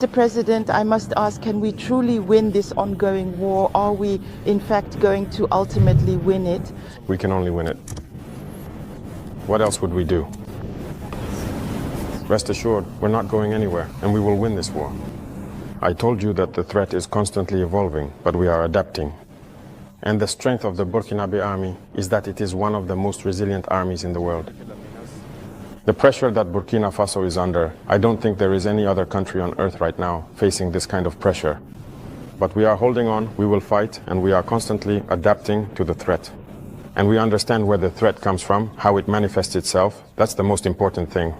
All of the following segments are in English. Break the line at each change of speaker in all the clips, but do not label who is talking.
Mr. President, I must ask, can we truly win this ongoing war? Are we, in fact, going to ultimately win it?
We can only win it. What else would we do? Rest assured, we're not going anywhere, and we will win this war. I told you that the threat is constantly evolving, but we are adapting. And the strength of the Burkinabe army is that it is one of the most resilient armies in the world. The pressure that Burkina Faso is under, I don't think there is any other country on earth right now facing this kind of pressure. But we are holding on, we will fight, and we are constantly adapting to the threat. And we understand where the threat comes from, how it manifests itself. That's the most important thing.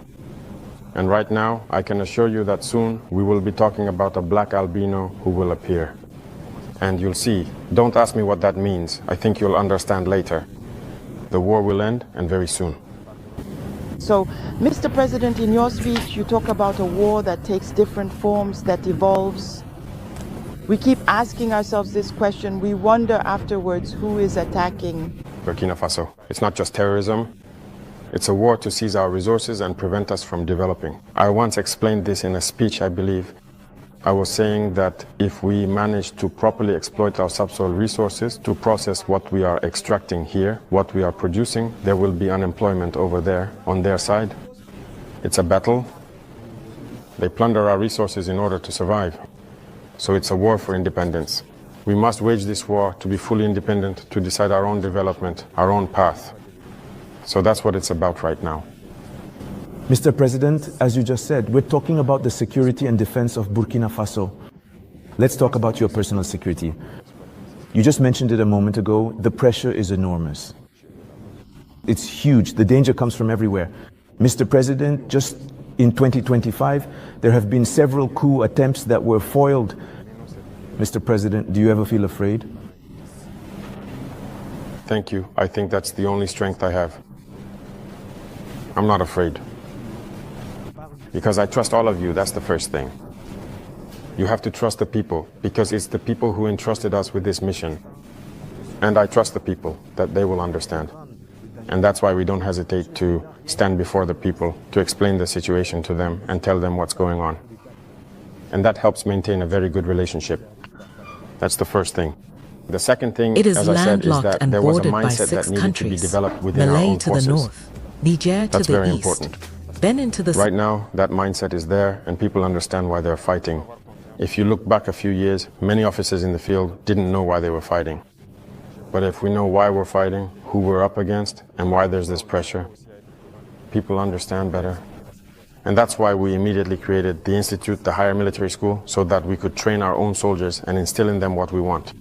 And right now, I can assure you that soon we will be talking about a black albino who will appear. And you'll see. Don't ask me what that means. I think you'll understand later. The war will end, and very soon.
So, Mr. President, in your speech, you talk about a war that takes different forms, that evolves. We keep asking ourselves this question. We wonder afterwards who is attacking.
Burkina Faso. It's not just terrorism. It's a war to seize our resources and prevent us from developing. I once explained this in a speech, I believe. I was saying that if we manage to properly exploit our subsoil resources to process what we are extracting here, what we are producing, there will be unemployment over there on their side. It's a battle. They plunder our resources in order to survive. So it's a war for independence. We must wage this war to be fully independent, to decide our own development, our own path. So that's what it's about right now.
Mr. President, as you just said, we're talking about the security and defense of Burkina Faso. Let's talk about your personal security. You just mentioned it a moment ago. The pressure is enormous. It's huge. The danger comes from everywhere. Mr. President, just in 2025, there have been several coup attempts that were foiled. Mr. President, do you ever feel afraid?
Thank you. I think that's the only strength I have. I'm not afraid. Because I trust all of you, that's the first thing. You have to trust the people, because it's the people who entrusted us with this mission. And I trust the people, that they will understand. And that's why we don't hesitate to stand before the people, to explain the situation to them and tell them what's going on. And that helps maintain a very good relationship. That's the first thing. The second thing, as I said, is that there was a mindset that needed to be developed within our own forces.
Malay to the north, Niger to
That's
the
very
east,
important.
Benin to the
Right now, that mindset is there, and people understand why they're fighting. If you look back a few years, many officers in the field didn't know why they were fighting. But if we know why we're fighting, who we're up against, and why there's this pressure, people understand better. And that's why we immediately created the Institute, the higher military school, so that we could train our own soldiers and instill in them what we want.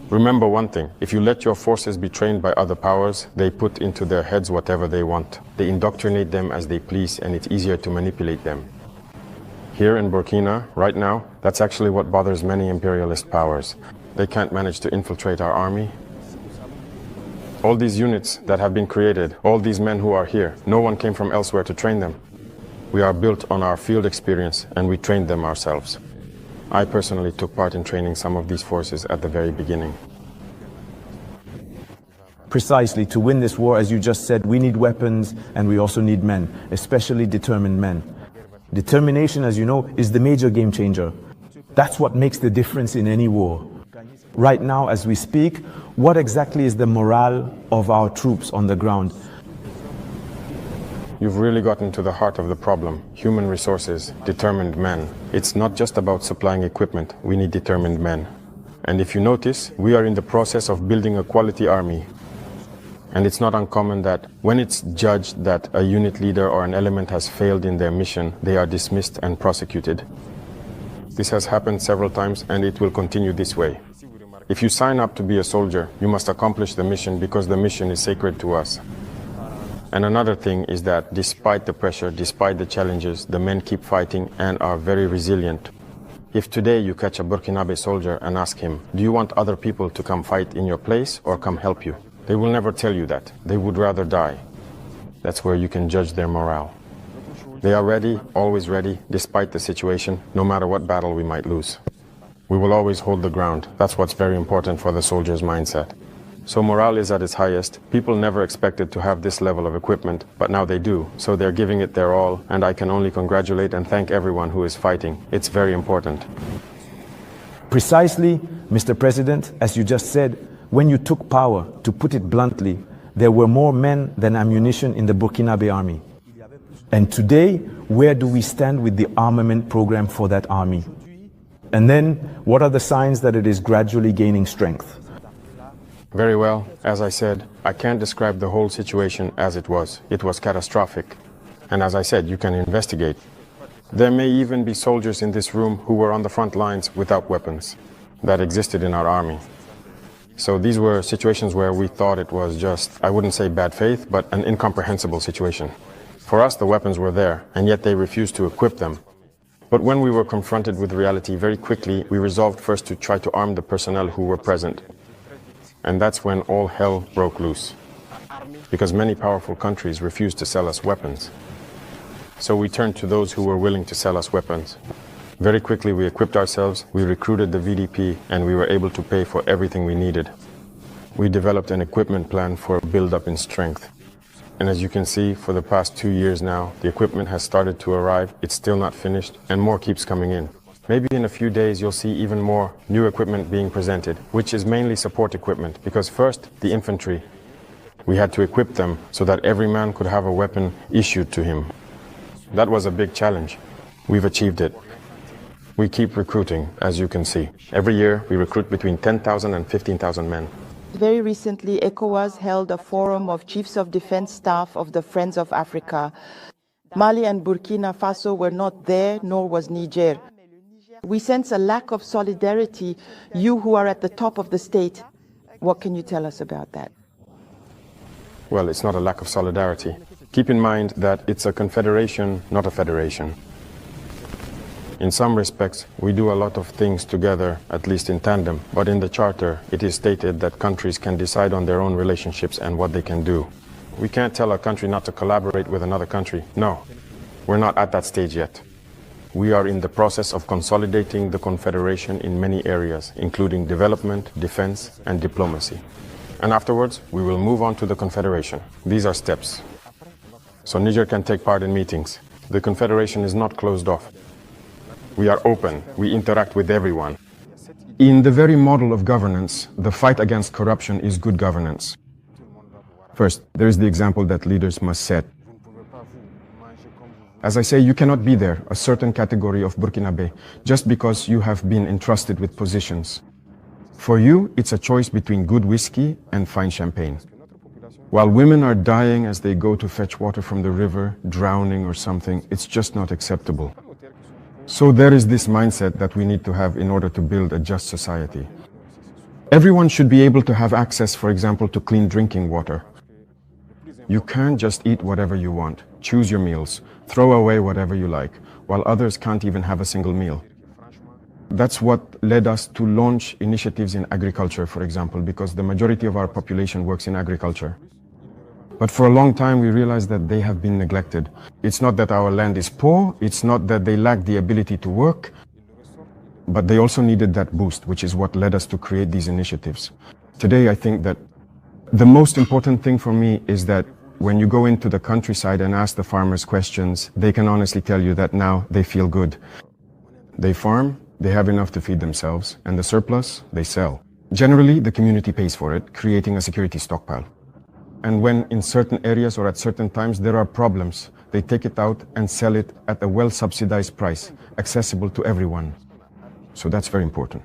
Remember one thing, if you let your forces be trained by other powers, they put into their heads whatever they want. They indoctrinate them as they please, and it's easier to manipulate them. Here in Burkina, right now, that's actually what bothers many imperialist powers. They can't manage to infiltrate our army. All these units that have been created, all these men who are here, no one came from elsewhere to train them. We are built on our field experience, and we trained them ourselves. I personally took part in training some of these forces at the very beginning.
Precisely, to win this war, as you just said, we need weapons and we also need men, especially determined men. Determination, as you know, is the major game changer. That's what makes the difference in any war. Right now, as we speak, what exactly is the morale of our troops on the ground?
You've really gotten to the heart of the problem. Human resources, determined men. It's not just about supplying equipment, we need determined men. And if you notice, we are in the process of building a quality army. And it's not uncommon that when it's judged that a unit leader or an element has failed in their mission, they are dismissed and prosecuted. This has happened several times, and it will continue this way. If you sign up to be a soldier, you must accomplish the mission because the mission is sacred to us. And another thing is that despite the pressure, despite the challenges, the men keep fighting and are very resilient. If today you catch a Burkinabe soldier and ask him, do you want other people to come fight in your place or come help you? They will never tell you that. They would rather die. That's where you can judge their morale. They are ready, always ready, despite the situation, no matter what battle we might lose. We will always hold the ground. That's what's very important for the soldier's mindset. So morale is at its highest. People never expected to have this level of equipment, but now they do. So they're giving it their all, and I can only congratulate and thank everyone who is fighting. It's very important.
Precisely, Mr. President, as you just said, when you took power, to put it bluntly, there were more men than ammunition in the Burkinabe army. And today, where do we stand with the armament program for that army? And then, what are the signs that it is gradually gaining strength?
Very well. As I said, I can't describe the whole situation as it was. It was catastrophic. And as I said, you can investigate. There may even be soldiers in this room who were on the front lines without weapons that existed in our army. So these were situations where we thought it was just, I wouldn't say bad faith, but an incomprehensible situation. For us, the weapons were there, and yet they refused to equip them. But when we were confronted with reality very quickly, we resolved first to try to arm the personnel who were present. And that's when all hell broke loose, because many powerful countries refused to sell us weapons. So we turned to those who were willing to sell us weapons. Very quickly we equipped ourselves, we recruited the VDP, and we were able to pay for everything we needed. We developed an equipment plan for a build-up in strength. And as you can see, for the past 2 years now, the equipment has started to arrive, it's still not finished, and more keeps coming in. Maybe in a few days you'll see even more new equipment being presented, which is mainly support equipment, because first, the infantry. We had to equip them so that every man could have a weapon issued to him. That was a big challenge. We've achieved it. We keep recruiting, as you can see. Every year, we recruit between 10,000 and 15,000 men.
Very recently, ECOWAS held a forum of chiefs of defense staff of the Friends of Africa. Mali and Burkina Faso were not there, nor was Niger. We sense a lack of solidarity, you who are at the top of the state. What can you tell us about that?
Well, it's not a lack of solidarity. Keep in mind that it's a confederation, not a federation. In some respects, we do a lot of things together, at least in tandem, but in the Charter, it is stated that countries can decide on their own relationships and what they can do. We can't tell a country not to collaborate with another country. No, we're not at that stage yet. We are in the process of consolidating the Confederation in many areas, including development, defense, and diplomacy. And afterwards, we will move on to the Confederation. These are steps. So Niger can take part in meetings. The Confederation is not closed off. We are open. We interact with everyone. In the very model of governance, the fight against corruption is good governance. First, there is the example that leaders must set. As I say, you cannot be there, a certain category of Burkinabe, just because you have been entrusted with positions. For you, it's a choice between good whiskey and fine champagne. While women are dying as they go to fetch water from the river, drowning or something, it's just not acceptable. So there is this mindset that we need to have in order to build a just society. Everyone should be able to have access, for example, to clean drinking water. You can't just eat whatever you want, choose your meals, throw away whatever you like, while others can't even have a single meal. That's what led us to launch initiatives in agriculture, for example, because the majority of our population works in agriculture. But for a long time, we realized that they have been neglected. It's not that our land is poor, it's not that they lack the ability to work, but they also needed that boost, which is what led us to create these initiatives. Today, I think that the most important thing for me is that when you go into the countryside and ask the farmers questions, they can honestly tell you that now they feel good. They farm, they have enough to feed themselves, and the surplus, they sell. Generally, the community pays for it, creating a security stockpile. And when in certain areas or at certain times there are problems, they take it out and sell it at a well-subsidized price, accessible to everyone. So that's very important.